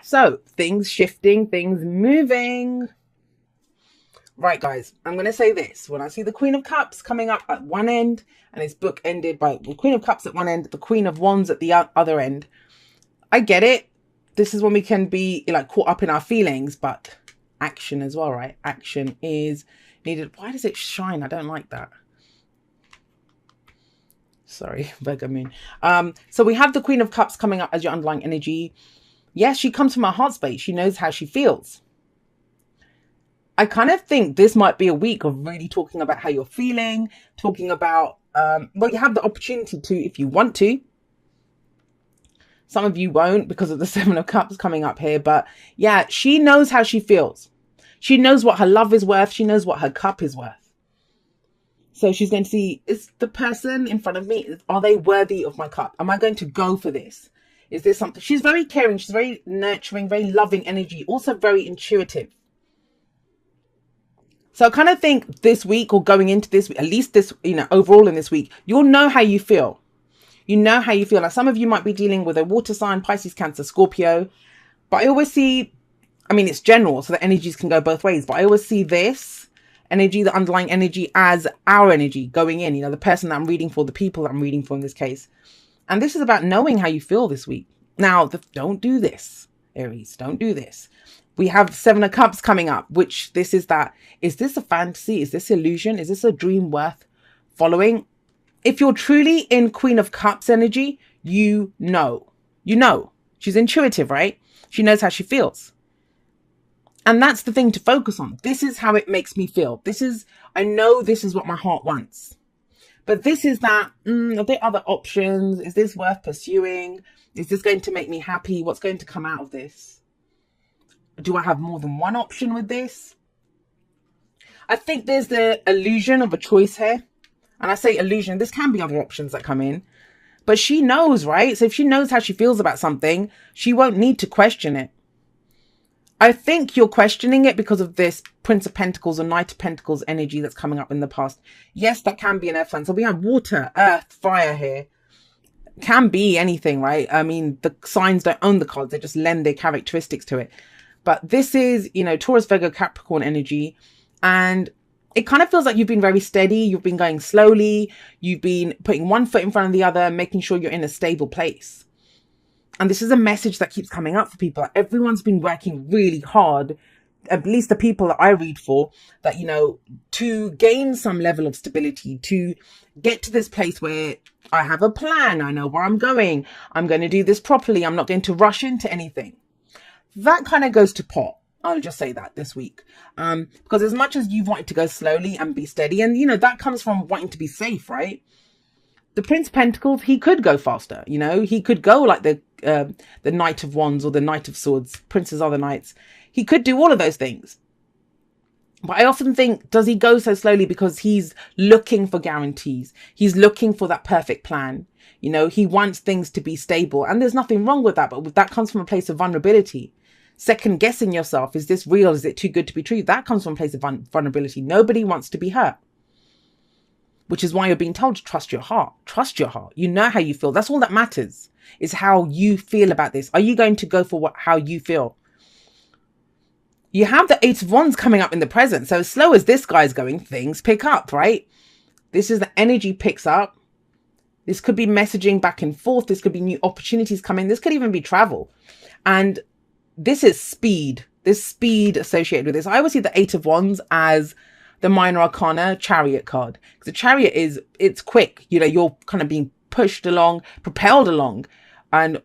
So things shifting, things moving. Right, guys, I'm going to say this. When I see the Queen of Cups coming up at one end and it's book ended by the Queen of Cups at one end, the Queen of Wands at the other end, I get it. This is when we can be like caught up in our feelings, but action as well, right? Action is needed. Why does it shine? I don't like that. Sorry, Virgo moon. So we have the Queen of Cups coming up as your underlying energy. Yes, she comes from her heart space. She knows how she feels. I kind of think this might be a week of really talking about how you're feeling, talking about, well, you have the opportunity to, if you want to. Some of you won't because of the Seven of Cups coming up here. But yeah, she knows how she feels. She knows what her love is worth. She knows what her cup is worth. So she's going to see, is the person in front of me, are they worthy of my cup? Am I going to go for this? Is this something? She's very caring. She's very nurturing, very loving energy. Also very intuitive. So I kind of think this week or going into this, at least this, overall in this week, you'll know how you feel. You know how you feel. Like some of you might be dealing with a water sign, Pisces, Cancer, Scorpio. But I always see, it's general, so the energies can go both ways. But I always see this energy, the underlying energy, as our energy going in, the person that I'm reading for, the people that I'm reading for in this case. And this is about knowing how you feel this week. Now, don't do this, Aries. Don't do this. We have Seven of Cups coming up, which is this a fantasy? Is this illusion? Is this a dream worth following? If you're truly in Queen of Cups energy, you know. She's intuitive, right? She knows how she feels. And that's the thing to focus on. This is how it makes me feel. I know this is what my heart wants. But this is that, are there other options? Is this worth pursuing? Is this going to make me happy? What's going to come out of this? Do I have more than one option with this? I think there's the illusion of a choice here. And I say illusion, this can be other options that come in. But she knows, right? So if she knows how she feels about something, she won't need to question it. I think you're questioning it because of this Prince of Pentacles or Knight of Pentacles energy that's coming up in the past. Yes, that can be an earth sign. So we have water, earth, fire here. Can be anything, right? The signs don't own the cards. They just lend their characteristics to it. But this is, Taurus, Virgo, Capricorn energy. And it kind of feels like you've been very steady. You've been going slowly. You've been putting one foot in front of the other, making sure you're in a stable place. And this is a message that keeps coming up for people. Everyone's been working really hard, at least the people that I read for, that, to gain some level of stability, to get to this place where I have a plan. I know where I'm going. I'm going to do this properly. I'm not going to rush into anything. That kind of goes to pot. I'll just say that this week. Because as much as you've wanted to go slowly and be steady, and, that comes from wanting to be safe, right? The Prince of Pentacles, he could go faster, he could go like the Knight of Wands or the Knight of Swords. Princes are the knights. He could do all of those things. But I often think, does he go so slowly because he's looking for guarantees? He's looking for that perfect plan. He wants things to be stable. And there's nothing wrong with that. But that comes from a place of vulnerability. Second guessing yourself. Is this real? Is it too good to be true? That comes from a place of vulnerability. Nobody wants to be hurt. Which is why you're being told to trust your heart. Trust your heart. You know how you feel. That's all that matters, is how you feel about this. Are you going to go for how you feel? You have the Eight of Wands coming up in the present. So as slow as this guy's going, things pick up, right? This is the energy picks up. This could be messaging back and forth. This could be new opportunities coming. This could even be travel. And this is speed. There's speed associated with this. I always see the Eight of Wands as the minor arcana Chariot card. Because the Chariot it's quick. You're kind of being pushed along, propelled along. And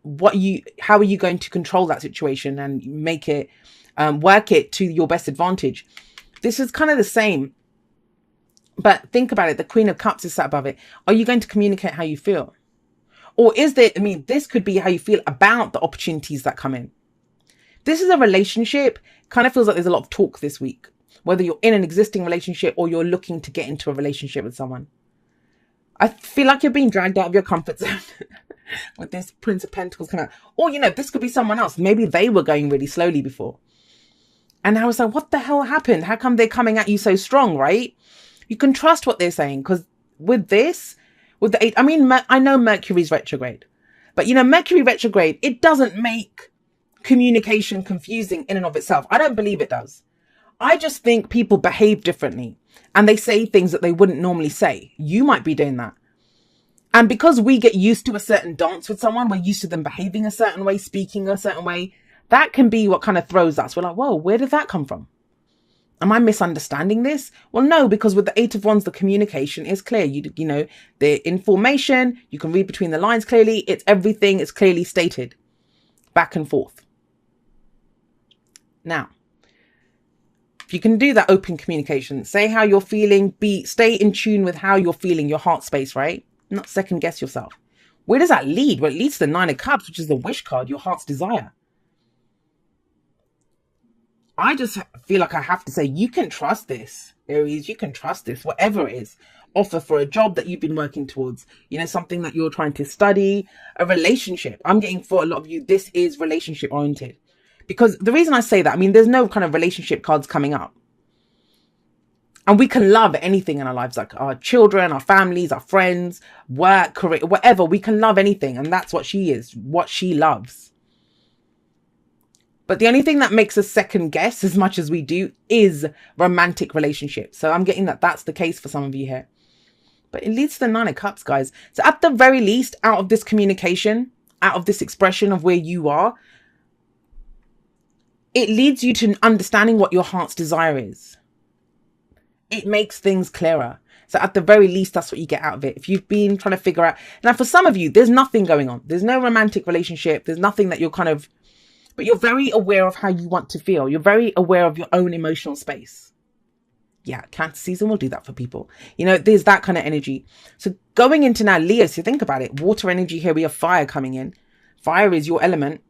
how are you going to control that situation and make it, work it to your best advantage? This is kind of the same. But think about it. The Queen of Cups is sat above it. Are you going to communicate how you feel? Or is there, this could be how you feel about the opportunities that come in. This is a relationship. Kind of feels like there's a lot of talk this week. Whether you're in an existing relationship or you're looking to get into a relationship with someone. I feel like you're being dragged out of your comfort zone with this Prince of Pentacles coming out. Or, this could be someone else. Maybe they were going really slowly before. And I was like, what the hell happened? How come they're coming at you so strong, right? You can trust what they're saying. Because with the Eight, I know Mercury's retrograde. But, Mercury retrograde, it doesn't make communication confusing in and of itself. I don't believe it does. I just think people behave differently and they say things that they wouldn't normally say. You might be doing that. And because we get used to a certain dance with someone, we're used to them behaving a certain way, speaking a certain way. That can be what kind of throws us. We're like, whoa, where did that come from? Am I misunderstanding this? Well, no, because with the Eight of Wands, the communication is clear. You know, the information, you can read between the lines clearly. It's everything. It's clearly stated back and forth. Now, if you can do that open communication, say how you're feeling, stay in tune with how you're feeling, your heart space, right? Not second guess yourself. Where does that lead? Well, it leads to the Nine of Cups, which is the wish card, your heart's desire. I just feel like I have to say, you can trust this, Aries. You can trust this, whatever it is. Offer for a job that you've been working towards, you know, something that you're trying to study, a relationship. I'm getting for a lot of you, this is relationship oriented. Because the reason I say that, I mean, there's no kind of relationship cards coming up. And we can love anything in our lives, like our children, our families, our friends, work, career, whatever. We can love anything. And that's what she is, what she loves. But the only thing that makes us second guess as much as we do is romantic relationships. So I'm getting that that's the case for some of you here. But it leads to the Nine of Cups, guys. So at the very least, out of this communication, out of this expression of where you are, it leads you to understanding what your heart's desire is. It makes things clearer. So at the very least, that's what you get out of it. If you've been trying to figure out... Now, for some of you, there's nothing going on. There's no romantic relationship. There's nothing that you're kind of... But you're very aware of how you want to feel. You're very aware of your own emotional space. Yeah, Cancer season will do that for people. You know, there's that kind of energy. So going into now, Leo, so think about it. Water energy here, we have fire coming in. Fire is your element.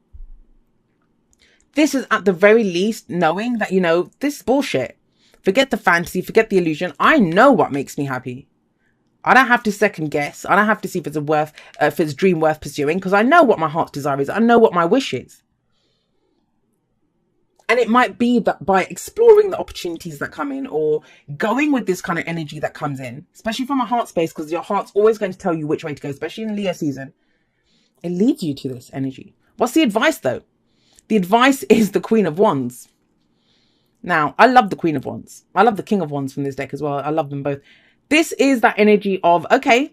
This is at the very least knowing that, you know, this is bullshit. Forget the fantasy, forget the illusion. I know what makes me happy. I don't have to second guess. I don't have to see if it's if it's a dream worth pursuing, because I know what my heart's desire is. I know what my wish is. And it might be that by exploring the opportunities that come in, or going with this kind of energy that comes in, especially from a heart space, because your heart's always going to tell you which way to go, especially in Leo season, it leads you to this energy. What's the advice though? The advice is the Queen of Wands. Now, I love the Queen of Wands. I love the King of Wands from this deck as well. I love them both. This is that energy of, okay,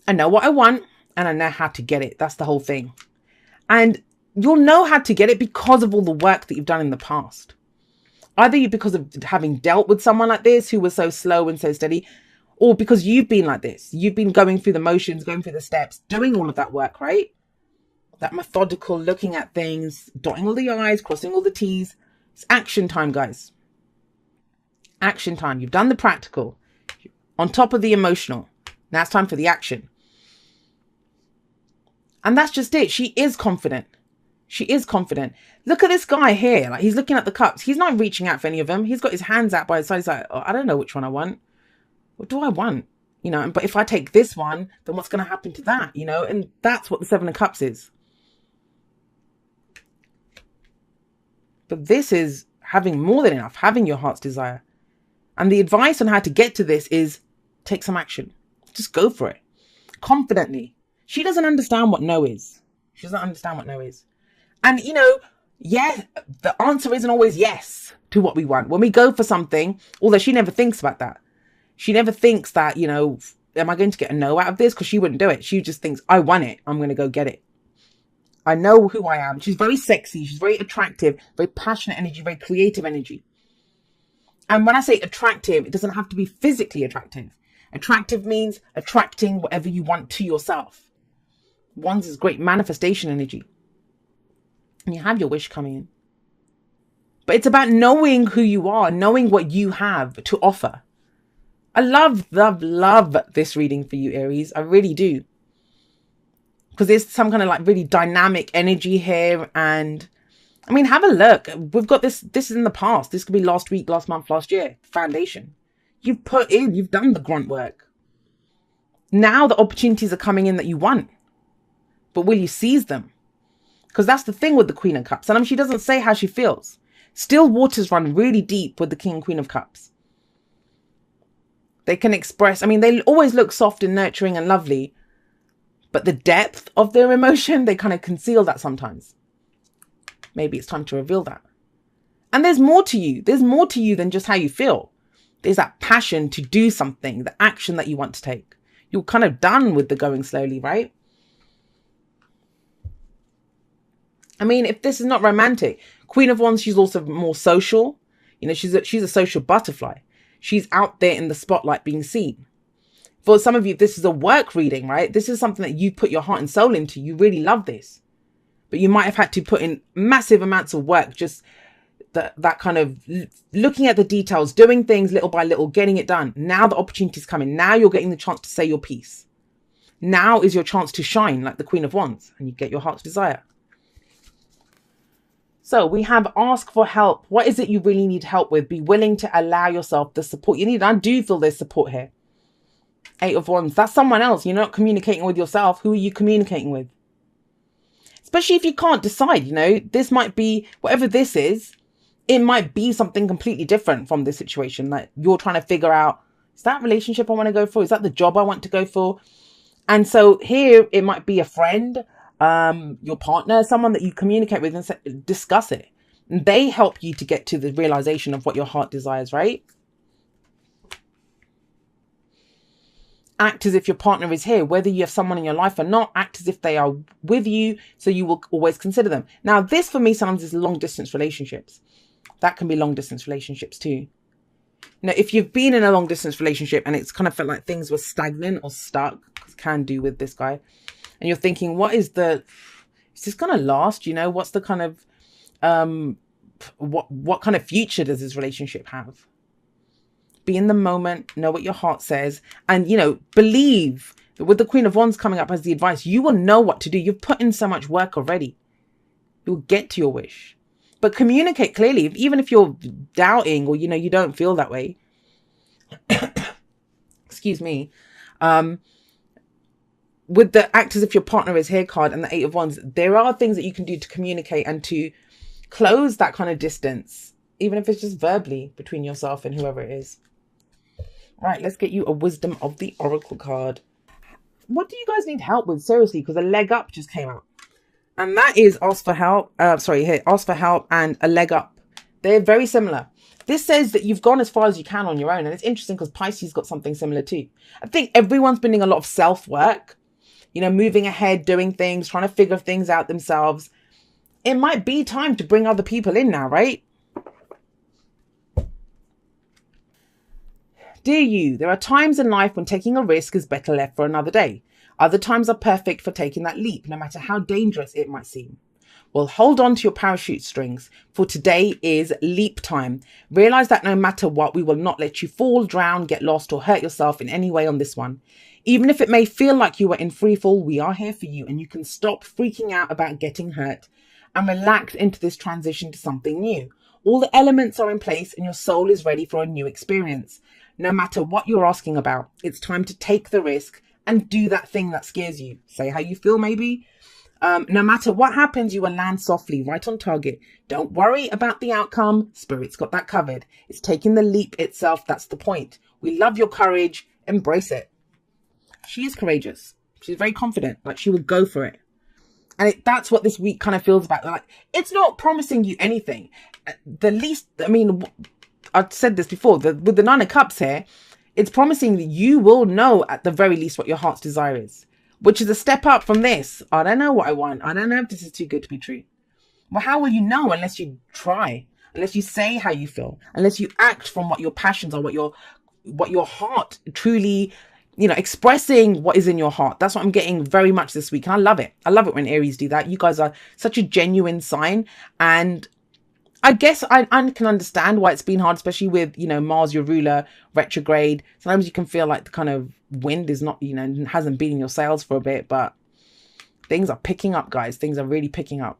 I know what I want and I know how to get it. That's the whole thing. And you'll know how to get it because of all the work that you've done in the past. Either because of having dealt with someone like this who was so slow and so steady, or because you've been like this. You've been going through the motions, going through the steps, doing all of that work, right? That methodical looking at things, dotting all the I's, crossing all the T's. It's action time, guys. Action time. You've done the practical. On top of the emotional. Now it's time for the action. And that's just it. She is confident. She is confident. Look at this guy here. Like, he's looking at the cups. He's not reaching out for any of them. He's got his hands out by his side. He's like, oh, I don't know which one I want. What do I want? You know, but if I take this one, then what's going to happen to that? You know, and that's what the Seven of Cups is. But this is having more than enough, having your heart's desire. And the advice on how to get to this is take some action. Just go for it. Confidently. She doesn't understand what no is. She doesn't understand what no is. And, you know, yeah, the answer isn't always yes to what we want. When we go for something, although she never thinks about that. She never thinks that, you know, am I going to get a no out of this? Because she wouldn't do it. She just thinks, I want it. I'm going to go get it. I know who I am. She's very sexy. She's very attractive, very passionate energy, very creative energy. And when I say attractive, it doesn't have to be physically attractive. Attractive means attracting whatever you want to yourself. Wands is great manifestation energy. And you have your wish coming in. But it's about knowing who you are, knowing what you have to offer. I love this reading for you, Aries. I really do. Because there's some kind of like really dynamic energy here. And I mean, have a look. We've got this is in the past. This could be last week, last month, last year. Foundation. You've put in, you've done the grunt work. Now the opportunities are coming in that you want. But will you seize them? Because that's the thing with the Queen of Cups. And she doesn't say how she feels. Still waters run really deep with the King and Queen of Cups. They can express, I mean, they always look soft and nurturing and lovely. But the depth of their emotion, they kind of conceal that sometimes. maybe it's time to reveal that. And there's more to you. There's more to you than just how you feel. There's that passion to do something, the action that you want to take. You're kind of done with the going slowly, right? I mean, if this is not romantic, Queen of Wands, she's also more social. You know, she's a social butterfly. She's out there in the spotlight being seen. For some of you, this is a work reading, right? This is something that you put your heart and soul into. You really love this. But you might have had to put in massive amounts of work, just that kind of looking at the details, doing things little by little, getting it done. Now the opportunity's coming. Now you're getting the chance to say your piece. Now is your chance to shine like the Queen of Wands, and you get your heart's desire. So we have ask for help. What is it you really need help with? Be willing to allow yourself the support you need. I do feel there's support here. 8 of Wands. That's someone else. You're not communicating with yourself. Who are you communicating with? Especially if you can't decide, you know, this might be, whatever this is, it might be something completely different from this situation. Like you're trying to figure out, is that relationship I want to go for? Is that the job I want to go for? And so here it might be a friend, your partner, someone that you communicate with and discuss it. And they help you to get to the realization of what your heart desires, right? Act as if your partner is here, whether you have someone in your life or not. Act as if they are with you, so you will always consider them. Now, this for me sounds as long distance relationships. That can be long distance relationships too. Now, if you've been in a long distance relationship and it's kind of felt like things were stagnant or stuck, can do with this guy, and you're thinking, is this going to last? You know, what's the kind of, what kind of future does this relationship have? Be in the moment, know what your heart says, and, you know, believe that with the Queen of Wands coming up as the advice, you will know what to do. You've put in so much work already. You'll get to your wish. But communicate clearly, even if you're doubting or, you know, you don't feel that way. Excuse me. With the act as if your partner is here card and the 8 of Wands, there are things that you can do to communicate and to close that kind of distance, even if it's just verbally between yourself and whoever it is. Right, let's get you a Wisdom of the Oracle card. What do you guys need help with? Seriously, because a leg up just came out. And that is ask for help. Ask for help and a leg up. They're very similar. This says that you've gone as far as you can on your own. And it's interesting because Pisces got something similar too. I think everyone's been doing a lot of self-work. You know, moving ahead, doing things, trying to figure things out themselves. It might be time to bring other people in now, right? Dear you, there are times in life when taking a risk is better left for another day. Other times are perfect for taking that leap, no matter how dangerous it might seem. Well, hold on to your parachute strings, for today is leap time. Realize that no matter what, we will not let you fall, drown, get lost, or hurt yourself in any way on this one. Even if it may feel like you are in free fall, we are here for you, and you can stop freaking out about getting hurt and relax into this transition to something new. All the elements are in place and your soul is ready for a new experience. No matter what you're asking about, it's time to take the risk and do that thing that scares you. Say how you feel, maybe. No matter what happens, you will land softly, right on target. Don't worry about the outcome. Spirit's got that covered. It's taking the leap itself. That's the point. We love your courage. Embrace it. She is courageous. She's very confident. Like, she will go for it. And that's what this week kind of feels about. Like, it's not promising you anything. The least, I mean, I've said this before, with the 9 of Cups here, it's promising that you will know at the very least what your heart's desire is, which is a step up from this. I don't know what I want. I don't know if this is too good to be true. Well, how will you know unless you try, unless you say how you feel, unless you act from what your passions are, what your heart truly, you know, expressing what is in your heart. That's what I'm getting very much this week. And I love it. I love it when Aries do that. You guys are such a genuine sign. And I guess I can understand why it's been hard, especially with, you know, Mars, your ruler, retrograde. Sometimes you can feel like the kind of wind is not, you know, hasn't been in your sails for a bit, but things are picking up, guys. Things are really picking up.